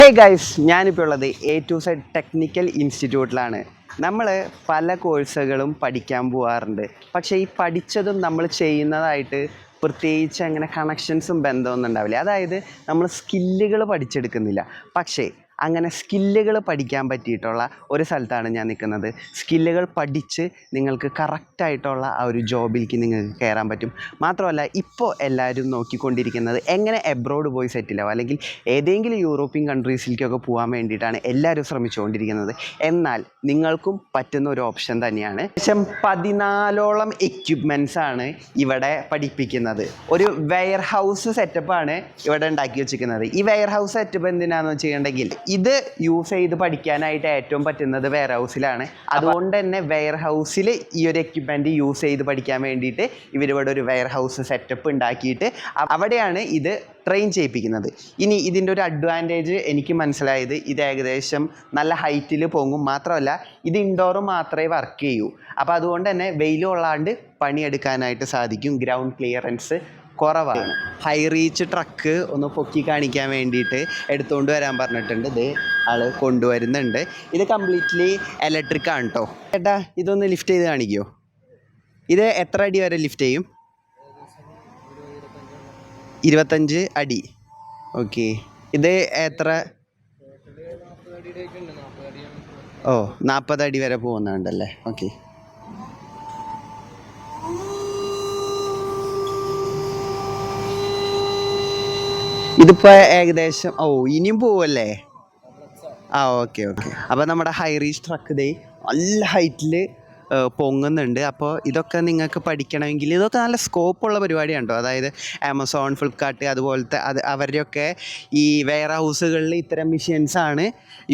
Hey guys, ഞാനിപ്പോൾ ഉള്ളത് A to Z technical ഇൻസ്റ്റിറ്റ്യൂട്ടിലാണ്. നമ്മൾ പല കോഴ്സുകളും പഠിക്കാൻ പോകാറുണ്ട്. പക്ഷേ ഈ പഠിച്ചതും നമ്മൾ ചെയ്യുന്നതായിട്ട് പ്രത്യേകിച്ച് അങ്ങനെ കണക്ഷൻസും ബന്ധമൊന്നും ഉണ്ടാവില്ല. അതായത് നമ്മൾ സ്കില്ലുകൾ പഠിച്ചെടുക്കുന്നില്ല. പക്ഷേ അങ്ങനെ സ്കില്ലുകൾ പഠിക്കാൻ പറ്റിയിട്ടുള്ള ഒരു സ്ഥലത്താണ് ഞാൻ നിൽക്കുന്നത്. സ്കില്ലുകൾ പഠിച്ച് നിങ്ങൾക്ക് കറക്റ്റായിട്ടുള്ള ആ ഒരു ജോബിലേക്ക് നിങ്ങൾക്ക് കയറാൻ പറ്റും. മാത്രമല്ല, ഇപ്പോൾ എല്ലാവരും നോക്കിക്കൊണ്ടിരിക്കുന്നത് എങ്ങനെ എബ്രോഡ് പോയി സെറ്റിലാവും, അല്ലെങ്കിൽ ഏതെങ്കിലും യൂറോപ്യൻ കൺട്രീസിലേക്കൊക്കെ പോകാൻ വേണ്ടിയിട്ടാണ് എല്ലാവരും ശ്രമിച്ചുകൊണ്ടിരിക്കുന്നത്. എന്നാൽ നിങ്ങൾക്കും പറ്റുന്ന ഒരു ഓപ്ഷൻ തന്നെയാണ്. ഏകദേശം 14ഓളം എക്യുപ്മെൻറ്റ്സാണ് ഇവിടെ പഠിപ്പിക്കുന്നത്. ഒരു വെയർ ഹൗസ് സെറ്റപ്പാണ് ഇവിടെ ഉണ്ടാക്കി വെച്ചിരിക്കുന്നത്. ഈ വെയർ ഹൗസ് സെറ്റപ്പ് എന്തിനാണെന്ന് വെച്ചിട്ടുണ്ടെങ്കിൽ ഇത് യൂസ് ചെയ്ത് പഠിക്കാനായിട്ട് ഏറ്റവും പറ്റുന്നത് വെയർ ഹൗസിലാണ്. അതുകൊണ്ട് തന്നെ വെയർ ഹൗസിൽ ഈ ഒരു എക്യുപ്മെൻറ്റ് യൂസ് ചെയ്ത് പഠിക്കാൻ വേണ്ടിയിട്ട് ഇവരിവിടെ ഒരു വെയർ ഹൗസ് സെറ്റപ്പ് ഉണ്ടാക്കിയിട്ട് അവിടെയാണ് ഇത് ട്രെയിൻ ചെയ്യിപ്പിക്കുന്നത്. ഇനി ഇതിൻ്റെ ഒരു അഡ്വാൻറ്റേജ് എനിക്ക് മനസ്സിലായത്, ഇത് ഏകദേശം നല്ല ഹൈറ്റിൽ പൊങ്ങും. മാത്രമല്ല, ഇത് ഇൻഡോർ മാത്രമേ വർക്ക് ചെയ്യൂ. അപ്പോൾ അതുകൊണ്ട് തന്നെ വെയിൽ കൊള്ളാണ്ട് പണിയെടുക്കാനായിട്ട് സാധിക്കും. ഗ്രൗണ്ട് ക്ലിയറൻസ് കുറവാണ്. ഹൈ റീച്ച് ട്രക്ക് ഒന്ന് പൊക്കി കാണിക്കാൻ വേണ്ടിയിട്ട് എടുത്തുകൊണ്ട് വരാൻ പറഞ്ഞിട്ടുണ്ട്. ഇത് ആൾ കൊണ്ടുവരുന്നുണ്ട്. ഇത് കംപ്ലീറ്റ്ലി ഇലക്ട്രിക് ആണ് കേട്ടോ. ചേട്ടാ, ഇതൊന്ന് ലിഫ്റ്റ് ചെയ്ത് കാണിക്കുമോ? ഇത് എത്ര അടി വരെ ലിഫ്റ്റ് ചെയ്യും? 25 അടി. ഓക്കെ. ഇത് എത്ര? 40 അടി വരെ പോകുന്നുണ്ടല്ലേ? ഓക്കെ. ഇതിപ്പോൾ ഏകദേശം ഇനിയും പോവല്ലേ? ഓക്കെ. അപ്പോൾ നമ്മുടെ ഹൈ റീച്ച് ട്രക്ക് ഇതേ നല്ല ഹൈറ്റിൽ പൊങ്ങുന്നുണ്ട്. അപ്പോൾ ഇതൊക്കെ നിങ്ങൾക്ക് പഠിക്കണമെങ്കിൽ ഇതൊക്കെ നല്ല സ്കോപ്പുള്ള പരിപാടിയാണ് കേട്ടോ. അതായത് ആമസോൺ, ഫ്ലിപ്കാർട്ട് അതുപോലത്തെ അവരുടെയൊക്കെ ഈ വെയർ ഹൗസുകളിൽ ഇത്തരം മെഷീൻസാണ്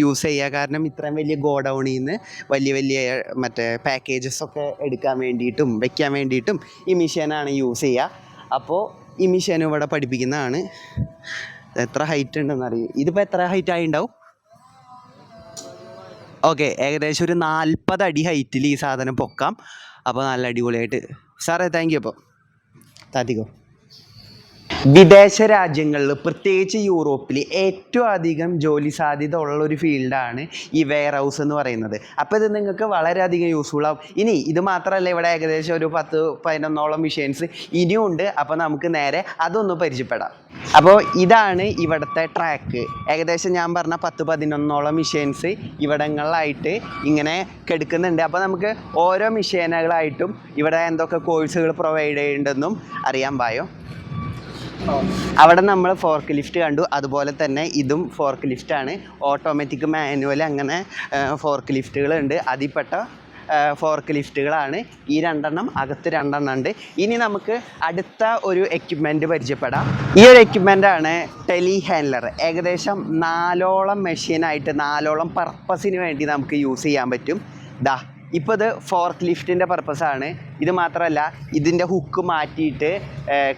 യൂസ് ചെയ്യുക. കാരണം ഇത്രയും വലിയ ഗോഡൗണിൽ നിന്ന് വലിയ മറ്റേ പാക്കേജസൊക്കെ എടുക്കാൻ വേണ്ടിയിട്ടും വയ്ക്കാൻ വേണ്ടിയിട്ടും ഈ മെഷീനാണ് യൂസ് ചെയ്യുക. അപ്പോൾ ഈ മെഷീൻ ഇവിടെ പഠിപ്പിക്കുന്നതാണ്. എത്ര ഹൈറ്റ് ഉണ്ടെന്ന് അറിയും. ഇതിപ്പോൾ എത്ര ഹൈറ്റ് ആയി ഉണ്ടാവും? ഓക്കെ, ഏകദേശം ഒരു 40 അടി ഹൈറ്റിൽ ഈ സാധനം പൊക്കാം. അപ്പോൾ നല്ല അടിപൊളിയായിട്ട്. സാറേ, താങ്ക് യു. അപ്പോൾ താത്തിക്കോ. വിദേശ രാജ്യങ്ങളിൽ, പ്രത്യേകിച്ച് യൂറോപ്പിൽ ഏറ്റവും അധികം ജോലി സാധ്യത ഉള്ളൊരു ഫീൽഡാണ് ഈ വെയർ ഹൗസ് എന്ന് പറയുന്നത്. അപ്പോൾ ഇത് നിങ്ങൾക്ക് വളരെയധികം യൂസ്ഫുൾ ആവും. ഇനി ഇത് മാത്രമല്ല, ഇവിടെ ഏകദേശം ഒരു 10-11ഓളം മെഷീൻസ് ഇനിയും ഉണ്ട്. അപ്പോൾ നമുക്ക് നേരെ അതൊന്ന് പരിചയപ്പെടാം. അപ്പോൾ ഇതാണ് ഇവിടുത്തെ ട്രാക്ക്. ഏകദേശം ഞാൻ പറഞ്ഞ 10-11ഓളം മെഷീൻസ് ഇവിടങ്ങളിലായിട്ട് ഇങ്ങനെ കെടുക്കുന്നുണ്ട്. അപ്പോൾ നമുക്ക് ഓരോ മെഷീനുകളായിട്ടും ഇവിടെ എന്തൊക്കെ കോഴ്സുകൾ പ്രൊവൈഡ് ചെയ്യുന്നുണ്ടെന്നും അറിയാൻ പായോ. അവിടെ നമ്മൾ ഫോർക്ക് ലിഫ്റ്റ് കണ്ടു. അതുപോലെ തന്നെ ഇതും ഫോർക്ക് ലിഫ്റ്റാണ്. ഓട്ടോമാറ്റിക്, മാനുവൽ, അങ്ങനെ ഫോർക്ക് ലിഫ്റ്റുകളുണ്ട്. അതിൽപ്പെട്ട ഫോർക്ക് ലിഫ്റ്റുകളാണ് ഈ 2 അകത്ത് 2 ഉണ്ട്. ഇനി നമുക്ക് അടുത്ത ഒരു എക്യുപ്മെൻറ്റ് പരിചയപ്പെടാം. ഈ ഒരു എക്യുപ്മെൻ്റാണ് ടെലി ഹാൻഡ്ലർ. ഏകദേശം 4ഓളം മെഷീനായിട്ട് 4ഓളം പർപ്പസിന് വേണ്ടി നമുക്ക് യൂസ് ചെയ്യാൻ പറ്റും. ഇപ്പോൾ ഇത് ഫോർക്ക് ലിഫ്റ്റിൻ്റെ പർപ്പസാണ്. ഇത് മാത്രമല്ല, ഇതിൻ്റെ ഹുക്ക് മാറ്റിയിട്ട്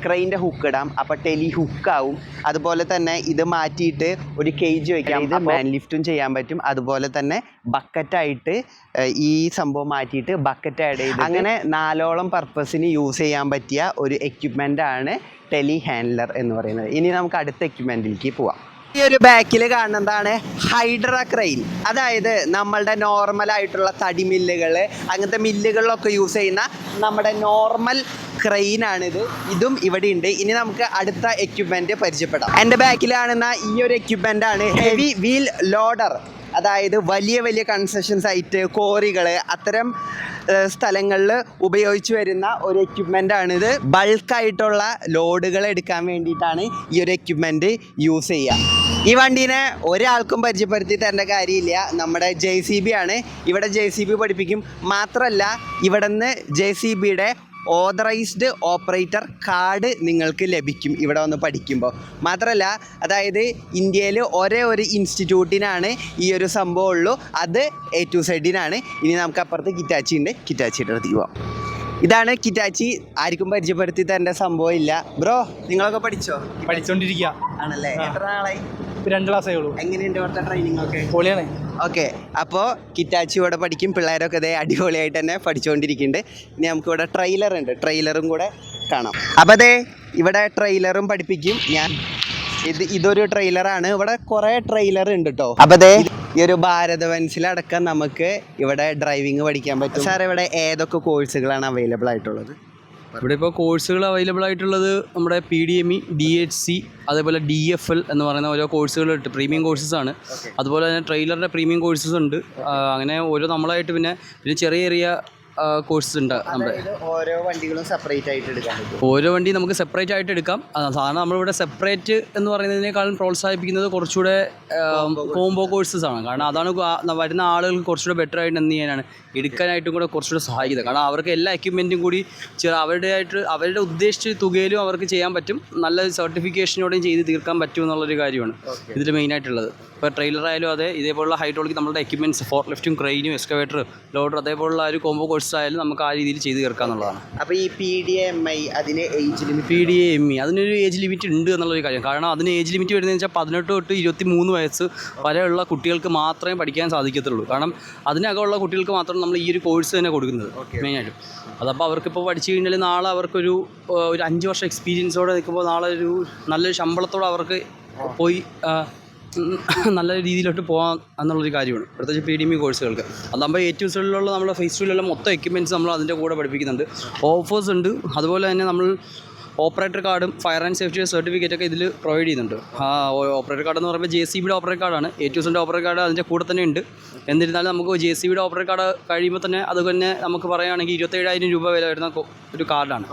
ക്രെയിൻ്റെ ഹുക്ക് ഇടാം. അപ്പോൾ ടെലി ഹുക്കാവും. അതുപോലെ തന്നെ ഇത് മാറ്റിയിട്ട് ഒരു കേജ് വയ്ക്കാം. ഇത് മാൻ ലിഫ്റ്റും ചെയ്യാൻ പറ്റും. അതുപോലെ തന്നെ ബക്കറ്റായിട്ട് ഈ സംഭവം മാറ്റിയിട്ട് ബക്കറ്റ് ആഡ് ചെയ്ത് അങ്ങനെ 4ഓളം പർപ്പസിന് യൂസ് ചെയ്യാൻ പറ്റിയ ഒരു എക്യുപ്മെൻ്റാണ് ടെലി ഹാൻഡ്ലർ എന്ന് പറയുന്നത്. ഇനി നമുക്ക് അടുത്ത എക്യുപ്മെൻറ്റിലേക്ക് പോവാം. ഈ ഒരു ബാക്കിൽ കാണുന്നതാണ് ഹൈഡ്ര ക്രെയിൻ. അതായത് നമ്മളുടെ നോർമലായിട്ടുള്ള തടി മില്ലുകൾ, അങ്ങനത്തെ മില്ലുകളിലൊക്കെ യൂസ് ചെയ്യുന്ന നമ്മുടെ നോർമൽ ക്രെയിനാണിത്. ഇതും ഇവിടെ ഉണ്ട്. ഇനി നമുക്ക് അടുത്ത എക്യുപ്മെൻറ്റ് പരിചയപ്പെടാം. എൻ്റെ ബാക്കിൽ കാണുന്ന ഈ ഒരു എക്യുപ്മെൻ്റാണ് ഹെവി വീൽ ലോഡർ. അതായത് വലിയ കൺസ്ട്രക്ഷൻ സൈറ്റ്, കോറികൾ, അത്തരം സ്ഥലങ്ങളിൽ ഉപയോഗിച്ച് വരുന്ന ഒരു എക്യുപ്മെൻ്റാണിത്. ബൾക്കായിട്ടുള്ള ലോഡുകൾ എടുക്കാൻ വേണ്ടിയിട്ടാണ് ഈ ഒരു എക്യുപ്മെൻറ്റ് യൂസ് ചെയ്യുക. ഈ വണ്ടീനെ ഒരാൾക്കും പരിചയപ്പെടുത്തി തരേണ്ട കാര്യമില്ല. നമ്മുടെ JCB ആണ്. ഇവിടെ JCB പഠിപ്പിക്കും. മാത്രമല്ല, ഇവിടെ നിന്ന് JCBയുടെ ഓതറൈസ്ഡ് ഓപ്പറേറ്റർ കാർഡ് നിങ്ങൾക്ക് ലഭിക്കും ഇവിടെ വന്ന് പഠിക്കുമ്പോൾ. മാത്രമല്ല, അതായത് ഇന്ത്യയിൽ ഒരേ ഒരു ഇൻസ്റ്റിറ്റ്യൂട്ടിനാണ് ഈ ഒരു സംഭവം ഉള്ളൂ. അത് A2Z. ഇനി നമുക്ക് അപ്പുറത്ത് കിറ്റാച്ചി ഉണ്ട്. കിറ്റാച്ചിയുടെ അടുത്തേക്ക് പോവാം. ഇതാണ് കിറ്റാച്ചി. ആർക്കും പരിചയപ്പെടുത്തി തരേണ്ട സംഭവം ഇല്ല. ബ്രോ, നിങ്ങളൊക്കെ പഠിച്ചോണ്ടിരിക്കുക ആണല്ലേ? എത്ര നാളായി? 2 ക്ലാസ്സേ ഉള്ളൂ. എങ്ങനെയുണ്ട് ഇവിടുത്തെ ട്രെയിനിങ് ഒക്കെ? പൊളിയാണ്. ഓക്കെ. അപ്പോൾ കിറ്റാച്ചി ഇവിടെ പഠിക്കും. പിള്ളേരൊക്കെ ഇതേ അടിപൊളിയായിട്ട് തന്നെ പഠിച്ചുകൊണ്ടിരിക്കുന്നുണ്ട്. ഇനി നമുക്കിവിടെ ട്രെയിലറും കൂടെ കാണാം. അപ്പോൾ ഇവിടെ ട്രെയിലറും പഠിപ്പിക്കും. ഞാൻ ഇതൊരു ട്രെയിലറാണ്. ഇവിടെ കുറേ ട്രെയിലർ ഉണ്ട് കേട്ടോ. അപ്പോൾ അതെ ഈ ഒരു ഭാരത് വൻസിലടക്കം നമുക്ക് ഇവിടെ ഡ്രൈവിംഗ് പഠിക്കാൻ പറ്റും. സാർ ഇവിടെ ഏതൊക്കെ കോഴ്സുകളാണ് അവൈലബിൾ ആയിട്ടുള്ളത്? ഇവിടെ ഇപ്പോൾ കോഴ്സുകൾ അവൈലബിൾ ആയിട്ടുള്ളത് നമ്മുടെ PDME, DHC, അതേപോലെ DFL എന്ന് പറയുന്ന ഓരോ കോഴ്സുകളുണ്ട്. പ്രീമിയം കോഴ്സസ് ആണ്. അതുപോലെ തന്നെ ട്രെയിലറിൻ്റെ പ്രീമിയം കോഴ്സസ് ഉണ്ട്. അങ്ങനെ ഓരോ നമ്മളായിട്ട് പിന്നെ ചെറിയ ചെറിയ കോഴ്സസ് ഉണ്ട്. നമ്മുടെ ഓരോ വണ്ടികളും സെപ്പറേറ്റ് ആയിട്ട് എടുക്കാൻ പറ്റും. ഓരോ വണ്ടി നമുക്ക് സെപ്പറേറ്റ് ആയിട്ട് എടുക്കാം. സാധാരണ നമ്മളിവിടെ സെപ്പറേറ്റ് എന്ന് പറയുന്നതിനേക്കാളും പ്രോത്സാഹിപ്പിക്കുന്നത് കുറച്ചുകൂടെ കോംബോ കോഴ്സസ് ആണ്. കാരണം അതാണ് വരുന്ന ആളുകൾക്ക് കുറച്ചുകൂടെ ബെറ്റർ ആയിട്ട് എന്ത് ചെയ്യാനാണ് എടുക്കാനായിട്ടും കൂടെ കുറച്ചുകൂടെ സഹായിക്കുന്നത്. കാരണം അവർക്ക് എല്ലാ എക്യുപ്മെൻറ്റും കൂടി അവരുടെ ഉദ്ദേശിച്ച തുകയിലും അവർക്ക് ചെയ്യാൻ പറ്റും. നല്ല സർട്ടിഫിക്കേഷനോടെയും ചെയ്ത് തീർക്കാൻ പറ്റും എന്നുള്ളൊരു കാര്യമാണ് ഇതിൽ മെയിനായിട്ടുള്ളത്. ഇപ്പോൾ ട്രെയിലർ ആയാലും അതെ, ഇതേപോലുള്ള ഹൈഡ്രോളിക് നമ്മുടെ എക്യുപ്മെൻറ്റ്സ്, ഫോർ ലിഫ്റ്റും ക്രെയിനും എക്സ്കവേറ്റർ ലോഡർ, അതേപോലുള്ള ഒരു കോംബോ കോഴ്സ് ആയാലും നമുക്ക് ആ രീതിയിൽ ചെയ്ത് തീർക്കുക എന്നുള്ളതാണ്. അപ്പോൾ ഈ PDMI അതിന് ഏജ് ലിമിറ്റ്? PDME അതിനൊരു ഏജ് ലിമിറ്റ് ഉണ്ട് എന്നുള്ളൊരു കാര്യം. കാരണം അതിന് ഏജ് ലിമിറ്റ് വരുന്നതെന്ന് വെച്ചാൽ 18 തൊട്ട് 23 വയസ്സ് വരെയുള്ള കുട്ടികൾക്ക് മാത്രമേ പഠിക്കാൻ സാധിക്കത്തുള്ളൂ. കാരണം അതിനകമുള്ള കുട്ടികൾക്ക് മാത്രം നമ്മൾ ഈ ഒരു കോഴ്സ് തന്നെ കൊടുക്കുന്നത് മെയിനായിട്ടും. അതപ്പോൾ അവർക്കിപ്പോൾ പഠിച്ചു കഴിഞ്ഞാൽ നാളെ അവർക്കൊരു 5 വർഷം എക്സ്പീരിയൻസോടെ നിൽക്കുമ്പോൾ നാളെ ഒരു നല്ലൊരു ശമ്പളത്തോടെ അവർക്ക് പോയി നല്ല രീതിയിലോട്ട് പോകാം എന്നുള്ളൊരു കാര്യമാണ് പ്രത്യേകിച്ച് PDME കോഴ്സുകൾക്ക്. അതാകുമ്പോൾ A2Zലുള്ള നമ്മുടെ ഫേസ് മൊത്തം എക്യുപ്മെൻറ്റ്സ് നമ്മൾ അതിൻ്റെ കൂടെ പഠിപ്പിക്കുന്നുണ്ട്. ഓഫേഴ്സ് ഉണ്ട്. അതുപോലെ തന്നെ നമ്മൾ ഓപ്പറേറ്റർ കാർഡും ഫയർ ആൻഡ് സേഫ്റ്റി സർട്ടിഫിക്കറ്റൊക്കെ ഇതിൽ പ്രൊവൈഡ് ചെയ്യുന്നുണ്ട്. ഓപ്പറേറ്റർ കാർഡ് എന്ന് പറയുമ്പോൾ JCBയുടെ ഓപ്പറേറ്റർ കാർഡാണ്. A2Zൻ്റെ ഓപ്പറേറ്റർ കാർഡ് അതിൻ്റെ കൂടെ തന്നെ ഉണ്ട്. എന്നിരുന്നാലും നമുക്ക് JCBയുടെ ഓപ്പറേറ്റർ കാർഡ് കഴിയുമ്പോൾ തന്നെ അത് തന്നെ നമുക്ക് പറയുകയാണെങ്കിൽ 27,000 രൂപ വില വരുന്ന ഒരു കാർഡാണ്.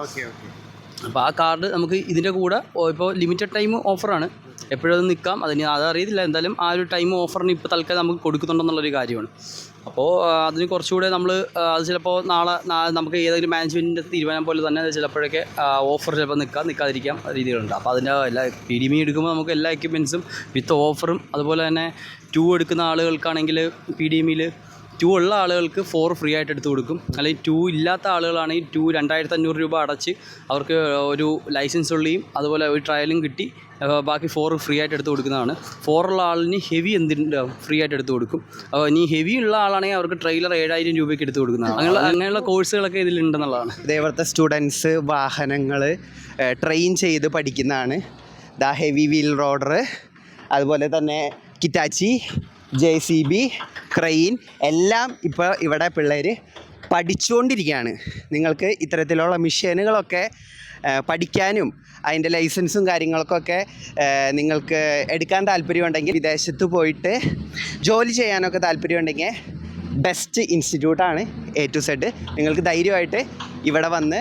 അപ്പോൾ ആ കാർഡ് നമുക്ക് ഇതിൻ്റെ കൂടെ ഇപ്പോൾ ലിമിറ്റഡ് ടൈം ഓഫറാണ്. എപ്പോഴും അത് നിൽക്കാം, അതറിയത്തില്ല. എന്തായാലും ആ ഒരു ടൈം ഓഫറിന് ഇപ്പോൾ തൽക്കാലം നമുക്ക് കൊടുക്കുന്നുണ്ടെന്നുള്ളൊരു കാര്യമാണ്. അപ്പോൾ അതിന് കുറച്ചുകൂടെ നമ്മൾ അത് ചിലപ്പോൾ നാളെ നമുക്ക് ഏതെങ്കിലും മാനേജ്മെൻറ്റിൻ്റെ തീരുമാനം പോലെ തന്നെ ചിലപ്പോഴൊക്കെ ഓഫർ ചിലപ്പോൾ നിൽക്കാതിരിക്കാം രീതികളുണ്ട്. അപ്പോൾ അതിൻ്റെ എല്ലാ PDME എടുക്കുമ്പോൾ നമുക്ക് എല്ലാ എക്യുപ്മെൻറ്റ്സും വിത്ത് ഓഫറും, അതുപോലെ തന്നെ 2 എടുക്കുന്ന ആളുകൾക്കാണെങ്കിൽ PDMEയിൽ 2 ഉള്ള ആളുകൾക്ക് 4 ഫ്രീ ആയിട്ട് എടുത്ത് കൊടുക്കും. അല്ലെങ്കിൽ 2 ഇല്ലാത്ത ആളുകളാണെങ്കിൽ 2 2,500 രൂപ അടച്ച് അവർക്ക് ഒരു ലൈസൻസ് ഉള്ളിയും അതുപോലെ ഒരു ട്രയലും കിട്ടി ബാക്കി 4 ഫ്രീ ആയിട്ട് എടുത്ത് കൊടുക്കുന്നതാണ്. 4 ഉള്ള ആളിന് ഹെവി എന്തിനാവും ഫ്രീ ആയിട്ട് എടുത്ത് കൊടുക്കും. അപ്പോൾ ഇനി ഹെവി ഉള്ള ആളാണെങ്കിൽ അവർക്ക് ട്രെയിലർ 7,000 രൂപയ്ക്ക് എടുത്ത് കൊടുക്കുന്നതാണ്. അങ്ങനെയുള്ള കോഴ്സുകളൊക്കെ ഇതിലുണ്ടെന്നുള്ളതാണ്. ഇതേപോലത്തെ സ്റ്റുഡൻസ് വാഹനങ്ങൾ ട്രെയിൻ ചെയ്ത് പഠിക്കുന്നതാണ്. ഹെവി വീൽ റോഡർ, അതുപോലെ തന്നെ കിറ്റാച്ചി, JCB, ക്രെയിൻ എല്ലാം ഇപ്പോൾ ഇവിടെ പിള്ളേർ പഠിച്ചുകൊണ്ടിരിക്കുകയാണ്. നിങ്ങൾക്ക് ഇത്തരത്തിലുള്ള മെഷീനുകളൊക്കെ പഠിക്കാനും അതിൻ്റെ ലൈസൻസും കാര്യങ്ങൾക്കൊക്കെ നിങ്ങൾക്ക് എടുക്കാൻ താല്പര്യമുണ്ടെങ്കിൽ, വിദേശത്ത് പോയിട്ട് ജോലി ചെയ്യാനൊക്കെ താല്പര്യമുണ്ടെങ്കിൽ ബെസ്റ്റ് ഇൻസ്റ്റിറ്റ്യൂട്ടാണ് A2Z. നിങ്ങൾക്ക് ധൈര്യമായിട്ട് ഇവിടെ വന്ന്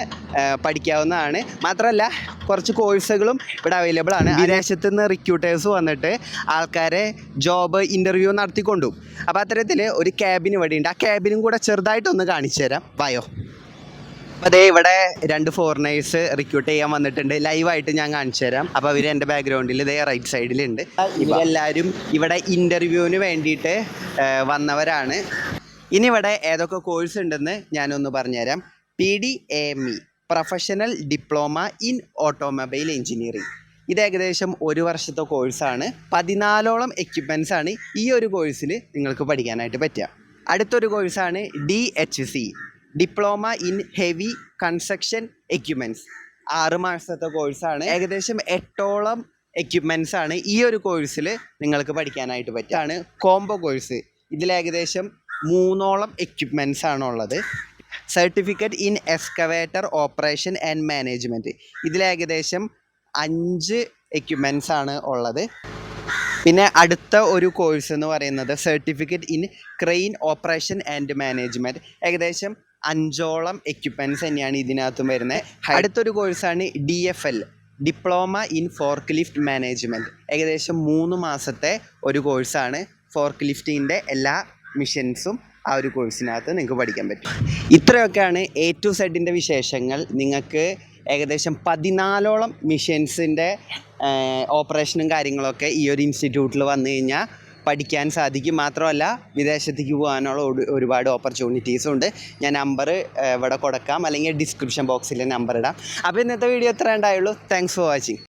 പഠിക്കാവുന്നതാണ്. മാത്രമല്ല കുറച്ച് കോഴ്സുകളും ഇവിടെ അവൈലബിൾ ആണ്. വിദേശത്ത് നിന്ന് റിക്രൂട്ടേഴ്സ് വന്നിട്ട് ആൾക്കാരെ ജോബ് ഇൻ്റർവ്യൂ നടത്തിക്കൊണ്ടു. അപ്പോൾ അത്തരത്തിൽ ഒരു ക്യാബിൻ ഇവിടെ ഉണ്ട്. ആ ക്യാബിനും കൂടെ ചെറുതായിട്ടൊന്ന് കാണിച്ചു തരാം, വായോ. അപ്പോൾ അതേ ഇവിടെ 2 ഫോറിനേഴ്സ് റിക്രൂട്ട് ചെയ്യാൻ വന്നിട്ടുണ്ട്. ലൈവായിട്ട് ഞാൻ കാണിച്ചു തരാം. അപ്പോൾ അവർ എൻ്റെ ബാക്ക്ഗ്രൗണ്ടിൽ ഇതേ റൈറ്റ് സൈഡിലുണ്ട്. ഇവരെല്ലാവരും ഇവിടെ ഇൻ്റർവ്യൂവിന് വേണ്ടിയിട്ട് വന്നവരാണ്. ഇനി ഇവിടെ ഏതൊക്കെ കോഴ്സ് ഉണ്ടെന്ന് ഞാനൊന്ന് പറഞ്ഞുതരാം. PDME professional diploma in automobile engineering. ഇത് ഏകദേശം 1 വർഷത്തെ കോഴ്സാണ്. 14ഓളം എക്യുപ്മെൻറ്റ്സ് ആണ് ഈ ഒരു കോഴ്സിൽ നിങ്ങൾക്ക് പഠിക്കാനായിട്ട് പറ്റുക. അടുത്തൊരു കോഴ്സാണ് DHC diploma in heavy construction equipments. 6 മാസത്തെ കോഴ്സാണ്. ഏകദേശം 8ഓളം എക്യുപ്മെൻറ്റ്സ് ആണ് ഈ ഒരു കോഴ്സിൽ നിങ്ങൾക്ക് പഠിക്കാനായിട്ട് പറ്റുകയാണ്. കോംബോ കോഴ്സ് ഇതിലേകദേശം 3ഓളം എക്യുപ്മെൻറ്റ്സ് ആണുള്ളത്. Certificate in excavator operation and management ഇതിലേകദേശം 5 എക്യുപ്മെൻറ്റ്സ് ആണ് ഉള്ളത്. പിന്നെ അടുത്ത ഒരു കോഴ്സ് എന്ന് പറയുന്നത് certificate in crane operation and management. ഏകദേശം 5ഓളം എക്യുപ്മെൻറ്റ്സ് തന്നെയാണ് ഇതിനകത്തും വരുന്നത്. അടുത്തൊരു കോഴ്സാണ് DFL diploma in fork lift management. ഏകദേശം 3 മാസത്തെ ഒരു കോഴ്സാണ്. ഫോർക്ക് ലിഫ്റ്റിൻ്റെ എല്ലാ മിഷൻസും ആ ഒരു കോഴ്സിനകത്ത് നിങ്ങൾക്ക് പഠിക്കാൻ പറ്റും. ഇത്രയൊക്കെയാണ് A2Zൻ്റെ വിശേഷങ്ങൾ. നിങ്ങൾക്ക് ഏകദേശം 14ഓളം മിഷൻസിൻ്റെ ഓപ്പറേഷനും കാര്യങ്ങളൊക്കെ ഈ ഒരു ഇൻസ്റ്റിറ്റ്യൂട്ടിൽ വന്നു കഴിഞ്ഞാൽ പഠിക്കാൻ സാധിക്കും. മാത്രമല്ല വിദേശത്തേക്ക് പോകാനുള്ള ഒരുപാട് ഓപ്പർച്യൂണിറ്റീസും ഉണ്ട്. ഞാൻ നമ്പർ ഇവിടെ കൊടുക്കാം, അല്ലെങ്കിൽ ഡിസ്ക്രിപ്ഷൻ ബോക്സിൽ നമ്പർ ഇടാം. അപ്പോൾ ഇന്നത്തെ വീഡിയോ ഇത്ര ഉണ്ടായുള്ളൂ. Thanks for watching.